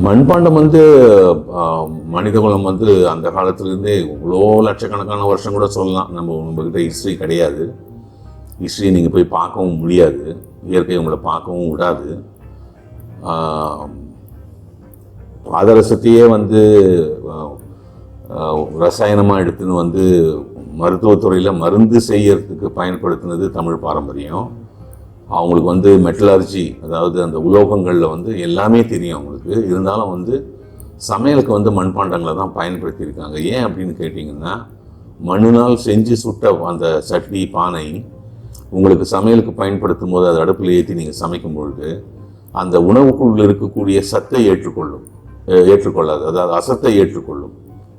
மண்பாண்டம் மனிதகுலம் அந்த காலத்துலேருந்தே இவ்வளோ லட்சக்கணக்கான வருஷம் கூட சொல்லலாம். நம்மக்கிட்ட ஹிஸ்ட்ரி கிடையாது. ஹிஸ்ட்ரி நீங்கள் போய் பார்க்கவும் முடியாது. இயற்கை உங்களை பார்க்கவும் விடாது. பாதரசத்தையே ரசாயனமாக எடுத்துன்னு மருத்துவத்துறையில் மருந்து செய்யறதுக்கு பயன்படுத்தினது தமிழ் பாரம்பரியம். அவங்களுக்கு மெட்டலர்ஜி, அதாவது அந்த உலோகங்களில் எல்லாமே தெரியும் அவங்களுக்கு. இருந்தாலும் சமையலுக்கு மண்பாண்டங்களை தான் பயன்படுத்தியிருக்காங்க. ஏன் அப்படின்னு கேட்டிங்கன்னா, மண்ணினால் செஞ்சு சுட்ட அந்த சட்டி, பானை உங்களுக்கு சமையலுக்கு பயன்படுத்தும் போது அது அடுப்பில் ஏற்றி நீங்கள் சமைக்கும் பொழுது அந்த உணவுக்குள் இருக்கக்கூடிய சத்தை ஏற்றுக்கொள்ளாது. அதாவது அசத்தை ஏற்றுக்கொள்ளும்.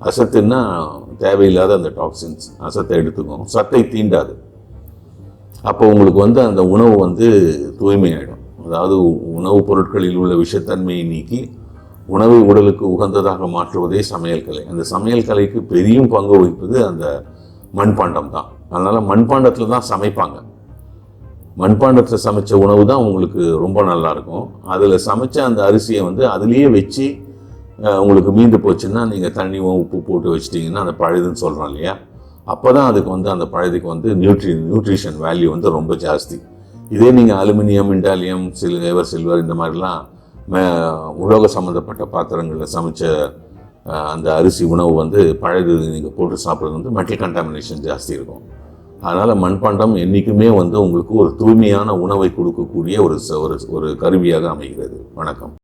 அசத்துன்னா தேவையில்லாத அந்த டாக்ஸின்ஸ், அசத்தை எடுத்துக்கும். சத்தை தீண்டாது. அப்போ உங்களுக்கு அந்த உணவு தூய்மையாயிடும். அதாவது உணவுப் பொருட்களில் உள்ள விஷத்தன்மையை நீக்கி உணவை உடலுக்கு உகந்ததாக மாற்றுவதே சமையல் கலை. அந்த சமையல் கலைக்கு பெரிய பங்கு வகிப்பது அந்த மண்பாண்டம் தான். அதனால் மண்பாண்டத்தில் தான் சமைப்பாங்க. மண்பாண்டத்தில் சமைச்ச உணவு தான் உங்களுக்கு ரொம்ப நல்லாயிருக்கும். அதில் சமைச்ச அந்த அரிசியை அதுலேயே வச்சு உங்களுக்கு மீந்து போச்சுன்னா நீங்கள் தண்ணி உப்பு போட்டு வச்சிட்டிங்கன்னா அந்த பழுதுன்னு சொல்கிறோம் இல்லையா, அப்போ தான் அதுக்கு அந்த பழுதுக்கு நியூட்ரிஷன் வேல்யூ ரொம்ப ஜாஸ்தி. இதே நீங்கள் அலுமினியம், இண்டாலியம், சில்வர் இந்த மாதிரிலாம் உலோக சம்மந்தப்பட்ட பாத்திரங்களில் சமைச்ச அந்த அரிசி உணவு பழுது நீங்கள் போட்டு சாப்பிட்றது மெட்டல் கண்டாமினேஷன் ஜாஸ்தி இருக்கும். அதனால் மண்பாண்டம் என்றைக்குமே உங்களுக்கு ஒரு தூய்மையான உணவை கொடுக்கக்கூடிய ஒரு கருவியாக அமைகிறது. வணக்கம்.